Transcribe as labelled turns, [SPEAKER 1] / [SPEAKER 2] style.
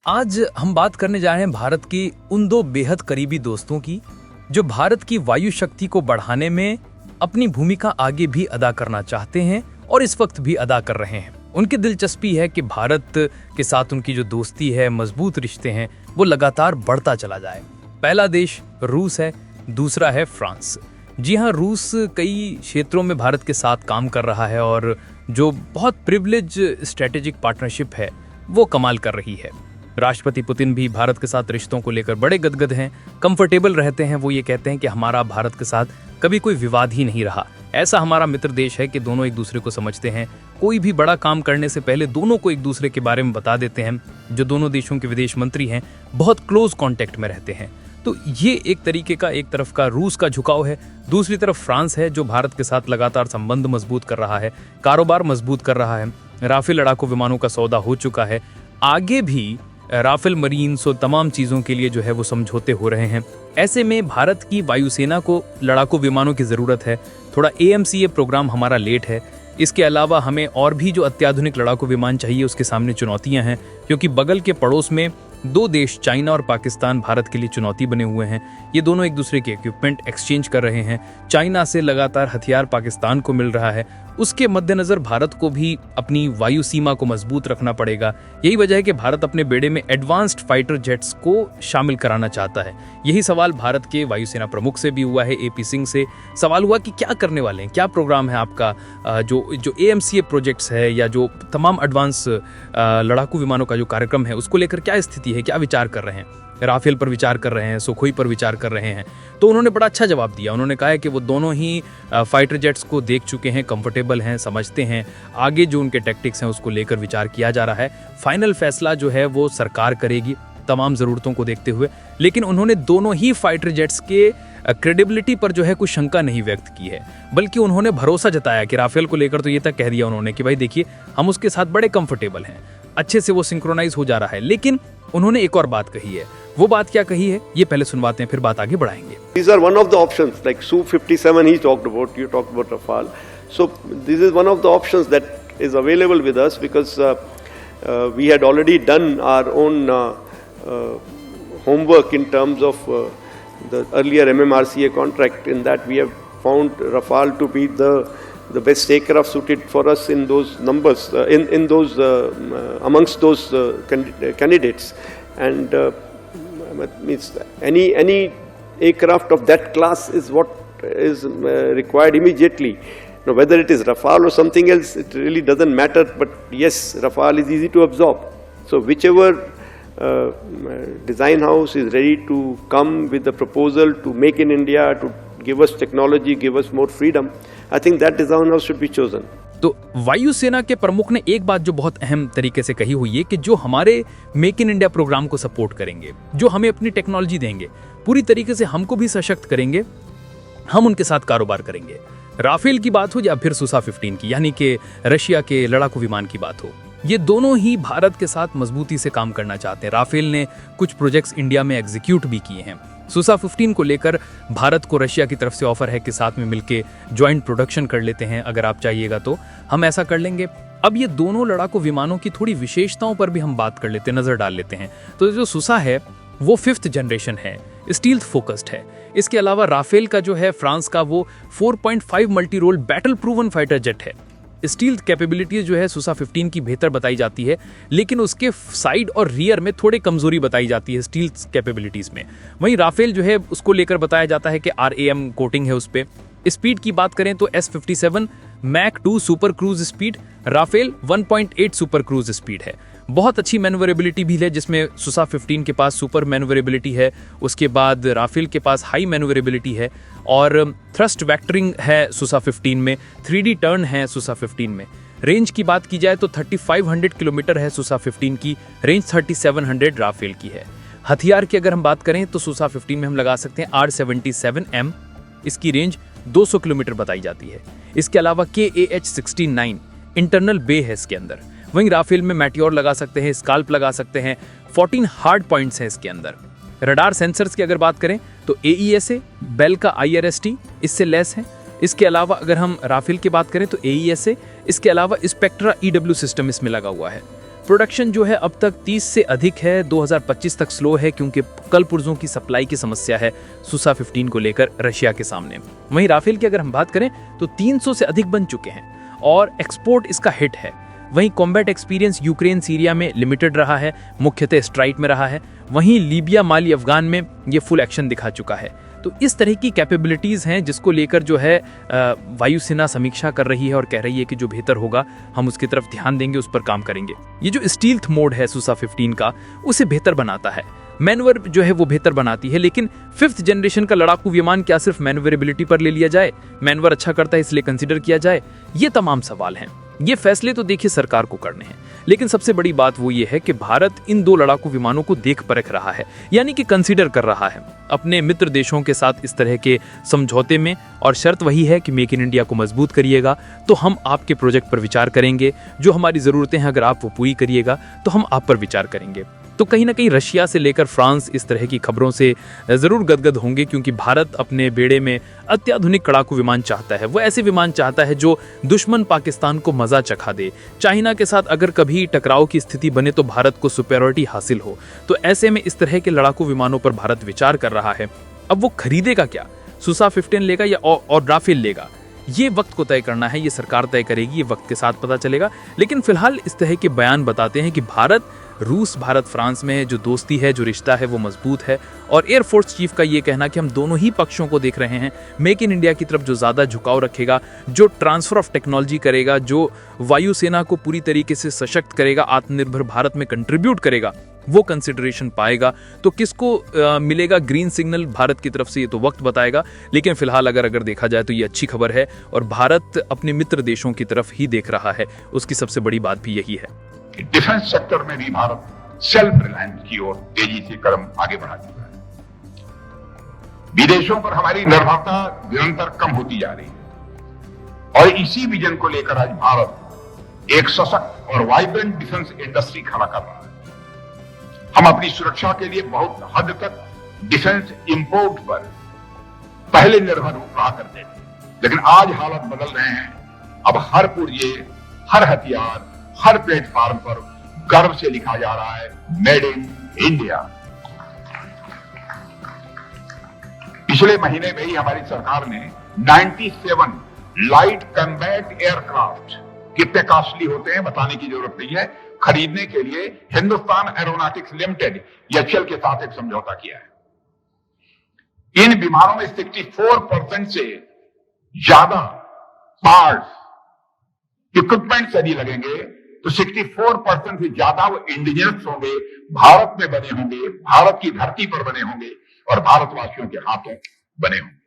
[SPEAKER 1] आज हम बात करने जा रहे हैं भारत की उन दो बेहद करीबी दोस्तों की जो भारत की वायु शक्ति को बढ़ाने में अपनी भूमिका आगे भी अदा करना चाहते हैं और इस वक्त भी अदा कर रहे हैं। उनकी दिलचस्पी है कि भारत के साथ उनकी जो दोस्ती है, मजबूत रिश्ते हैं, वो लगातार बढ़ता चला जाए। पहला देश रूस है, दूसरा है फ्रांस। जी हाँ, रूस कई क्षेत्रों में भारत के साथ काम कर रहा है और जो बहुत प्रिविलेज स्ट्रेटेजिक पार्टनरशिप है वो कमाल कर रही है। राष्ट्रपति पुतिन भी भारत के साथ रिश्तों को लेकर बड़े गदगद हैं, कंफर्टेबल रहते हैं। वो ये कहते हैं कि हमारा भारत के साथ कभी कोई विवाद ही नहीं रहा। ऐसा हमारा मित्र देश है कि दोनों एक दूसरे को समझते हैं। कोई भी बड़ा काम करने से पहले दोनों को एक दूसरे के बारे में बता देते हैं। जो दोनों देशों के विदेश मंत्री हैं बहुत क्लोज कॉन्टेक्ट में रहते हैं। तो ये एक तरीके का एक तरफ का रूस का झुकाव है। दूसरी तरफ फ्रांस है जो भारत के साथ लगातार संबंध मजबूत कर रहा है, कारोबार मजबूत कर रहा है। राफेल लड़ाकू विमानों का सौदा हो चुका है, आगे भी राफेल मरीन्स और तमाम चीज़ों के लिए जो है वो समझौते हो रहे हैं। ऐसे में भारत की वायुसेना को लड़ाकू विमानों की ज़रूरत है। थोड़ा AMCA प्रोग्राम हमारा लेट है। इसके अलावा हमें और भी जो अत्याधुनिक लड़ाकू विमान चाहिए उसके सामने चुनौतियां हैं, क्योंकि बगल के पड़ोस में दो देश चाइना और पाकिस्तान भारत के लिए चुनौती बने हुए हैं। ये दोनों एक दूसरे के इक्विपमेंट एक्सचेंज कर रहे हैं। चाइना से लगातार हथियार पाकिस्तान को मिल रहा है। उसके मद्देनज़र भारत को भी अपनी वायु सीमा को मजबूत रखना पड़ेगा। यही वजह है कि भारत अपने बेड़े में एडवांस्ड फाइटर जेट्स को शामिल कराना चाहता है। यही सवाल भारत के वायुसेना प्रमुख से भी हुआ है, AP सिंह से। सवाल हुआ कि क्या करने वाले हैं, क्या प्रोग्राम है आपका, जो AMCA प्रोजेक्ट्स है या जो तमाम एडवांस लड़ाकू विमानों का जो कार्यक्रम है उसको लेकर क्या स्थिति है, क्या विचार कर रहे हैं। राफेल पर विचार कर रहे हैं, सुखोई पर विचार कर रहे हैं। तो उन्होंने बड़ा अच्छा जवाब दिया। उन्होंने कहा है कि वो दोनों ही फाइटर जेट्स को देख चुके हैं, कंफर्टेबल हैं, समझते हैं। आगे जो उनके टैक्टिक्स हैं उसको लेकर विचार किया जा रहा है। फाइनल फैसला जो है वो सरकार करेगी तमाम ज़रूरतों को देखते हुए। लेकिन उन्होंने दोनों ही फाइटर जेट्स के क्रेडिबिलिटी पर जो है कुछ शंका नहीं व्यक्त की है, बल्कि उन्होंने भरोसा जताया कि राफेल को लेकर तो ये तक कह दिया उन्होंने कि भाई देखिए, हम उसके साथ बड़े कंफर्टेबल हैं, अच्छे से वो सिंक्रोनाइज हो जा रहा है। लेकिन उन्होंने एक और बात कही है। वो बात क्या कही है ये पहले सुनवाते हैं, फिर बात आगे बढ़ाएंगे।
[SPEAKER 2] These are one of the options, like Su-57 he talked about, you talked about Rafale. So this is one of the options that is available with us because we had already done our own homework in terms of the earlier MMRCA contract. In that we have found Rafale to be the best aircraft suited for us in those numbers, in those amongst those candidates, and means any aircraft of that class is what is required immediately. Now whether it is Rafale or something else, it really doesn't matter, but yes, Rafale is easy to absorb. So whichever design house is ready to come with the proposal to make in India, to give us technology, give us more freedom, I think that design house should be chosen.
[SPEAKER 1] तो वायुसेना के प्रमुख ने एक बात जो बहुत अहम तरीके से कही हुई है कि जो हमारे मेक इन इंडिया प्रोग्राम को सपोर्ट करेंगे, जो हमें अपनी टेक्नोलॉजी देंगे, पूरी तरीके से हमको भी सशक्त करेंगे, हम उनके साथ कारोबार करेंगे। राफेल की बात हो या फिर सुसा-15 की, यानी कि रशिया के लड़ाकू विमान की बात हो, ये दोनों ही भारत के साथ मजबूती से काम करना चाहते हैं। राफेल ने कुछ प्रोजेक्ट्स इंडिया में एग्जीक्यूट भी किए हैं। सुसा-15 को लेकर भारत को रशिया की तरफ से ऑफर है कि साथ में मिलके ज्वाइंट प्रोडक्शन कर लेते हैं, अगर आप चाहिएगा तो हम ऐसा कर लेंगे। अब ये दोनों लड़ाकू विमानों की थोड़ी विशेषताओं पर भी हम बात कर लेते हैं, नजर डाल लेते हैं। तो जो सुसा है वो 5th जनरेशन है, स्टील्थ फोकस्ड है। इसके अलावा राफेल का जो है फ्रांस का वो 4.5 multi role battle proven fighter jet है। स्टील्थ कैपेबिलिटीज जो है सुसा-15 की बेहतर बताई जाती है, लेकिन उसके साइड और रियर में थोड़ी कमजोरी बताई जाती है स्टील्थ कैपेबिलिटीज में। वहीं राफेल जो है उसको लेकर बताया जाता है कि RAM कोटिंग है उस पे। स्पीड की बात करें तो S-57 Mach 2 super cruise speed, Rafale 1.8 super cruise speed है। बहुत अच्छी मैन्यूवरेबिलिटी भी है, जिसमें सुसा-15 के पास सुपर मैन्यूवरेबिलिटी है, उसके बाद राफेल के पास हाई मैन्यूवरेबिलिटी है और थ्रस्ट वेक्टरिंग है सुसा-15 में, 3D टर्न है सुसा-15 में। रेंज की बात की जाए तो 3500 किलोमीटर है सुसा-15 की, रेंज 3700 राफेल की है। हथियार की अगर हम बात करें तो सुसा-15 में हम लगा सकते हैं R-77M, इसकी रेंज 200 किलोमीटर बताई जाती है। इसके अलावा KAH-69 इंटरनल बे है इसके अंदर। वहीं राफेल में मैटियोर लगा सकते हैं, स्काल्प लगा सकते हैं, 14 हार्ड पॉइंट्स हैं इसके अंदर। रडार सेंसर्स की अगर बात करें तो AESA, बेल का IRST इससे लेस है। इसके अलावा अगर हम राफेल की बात करें तो AESA, इसके अलावा स्पेक्ट्रा EW सिस्टम इसमें लगा हुआ है। प्रोडक्शन जो है अब तक 30 से अधिक है, 2025 तक स्लो है क्योंकि कल पुर्जों की सप्लाई की समस्या है सुसा 15 को लेकर रशिया के सामने। वहीं राफेल की अगर हम बात करें तो 300 से अधिक बन चुके हैं और एक्सपोर्ट इसका हिट है। वहीं कॉम्बैट एक्सपीरियंस यूक्रेन सीरिया में लिमिटेड रहा है, मुख्यतः स्ट्राइक में रहा है। वहीं लीबिया माली अफगान में ये फुल एक्शन दिखा चुका है। तो इस तरह की कैपेबिलिटीज़ हैं जिसको लेकर जो है वायुसेना समीक्षा कर रही है और कह रही है कि जो बेहतर होगा हम उसकी तरफ ध्यान देंगे, उस पर काम करेंगे। ये जो स्टील्थ मोड है सुसा 15 का, उसे बेहतर बनाता है, मैनवर जो है वो बेहतर बनाती है। लेकिन 5th जनरेशन का लड़ाकू विमान क्या सिर्फ मैनवरेबिलिटी पर ले लिया जाए, मैनवर अच्छा करता है इसलिए कंसिडर किया जाए? ये तमाम सवाल हैं। ये फैसले तो देखिए सरकार को करने हैं, लेकिन सबसे बड़ी बात वो ये है कि भारत इन 2 लड़ाकू विमानों को देख परख रहा है, यानी कि कंसीडर कर रहा है अपने मित्र देशों के साथ इस तरह के समझौते में। और शर्त वही है कि मेक इन इंडिया को मजबूत करिएगा तो हम आपके प्रोजेक्ट पर विचार करेंगे, जो हमारी ज़रूरतें हैं अगर आप वो पूरी करिएगा तो हम आप पर विचार करेंगे। तो कहीं ना कहीं रशिया से लेकर फ्रांस इस तरह की खबरों से ज़रूर गदगद होंगे, क्योंकि भारत अपने बेड़े में अत्याधुनिक लड़ाकू विमान चाहता है। वो ऐसे विमान चाहता है जो दुश्मन पाकिस्तान को मज़ा चखा दे। चाइना के साथ अगर कभी टकराव की स्थिति बने तो भारत को सुपेरियरिटी हासिल हो। तो ऐसे में इस तरह के लड़ाकू विमानों पर भारत विचार कर रहा है। अब वो खरीदेगा क्या, सुसा 15 लेगा या और राफेल लेगा, ये वक्त को तय करना है, ये सरकार तय करेगी, ये वक्त के साथ पता चलेगा। लेकिन फिलहाल इस तरह के बयान बताते हैं कि रूस भारत फ्रांस में जो दोस्ती है, जो रिश्ता है वो मजबूत है। और एयरफोर्स चीफ का ये कहना कि हम दोनों ही पक्षों को देख रहे हैं, मेक इन इंडिया की तरफ जो ज़्यादा झुकाव रखेगा, जो ट्रांसफर ऑफ टेक्नोलॉजी करेगा, जो वायुसेना को पूरी तरीके से सशक्त करेगा, आत्मनिर्भर भारत में कंट्रीब्यूट करेगा, वो कंसिडरेशन पाएगा। तो किसको मिलेगा ग्रीन सिग्नल भारत की तरफ से, ये तो वक्त बताएगा। लेकिन फिलहाल अगर देखा जाए तो ये अच्छी खबर है और भारत अपने मित्र देशों की तरफ ही देख रहा है। उसकी सबसे बड़ी बात भी यही है।
[SPEAKER 3] डिफेंस सेक्टर में भी भारत सेल्फ रिलायंस की ओर तेजी से कदम आगे बढ़ा चुका है। विदेशों पर हमारी निर्भरता निरंतर कम होती जा रही है और इसी विजन को लेकर आज भारत एक सशक्त और वाइब्रेंट डिफेंस इंडस्ट्री खड़ा कर रहा है। हम अपनी सुरक्षा के लिए बहुत हद तक डिफेंस इंपोर्ट पर पहले निर्भर रहा करते थे, लेकिन आज हालत बदल रहे हैं। अब हर पुर्जे, हर हथियार, हर प्लेटफॉर्म पर गर्व से लिखा जा रहा है मेड इन इंडिया। पिछले महीने में ही हमारी सरकार ने 97 लाइट कॉम्बैट एयरक्राफ्ट, कितने कॉस्टली होते हैं बताने की जरूरत नहीं है, खरीदने के लिए हिंदुस्तान एरोनॉटिक्स लिमिटेड एचएएल के साथ एक समझौता किया है। इन विमानों में 64% से ज्यादा पार्ट्स, इक्विपमेंट यदि लगेंगे तो 64% से ज्यादा वो इंडिजिनस होंगे, भारत में बने होंगे, भारत की धरती पर बने होंगे और भारतवासियों के हाथों बने होंगे।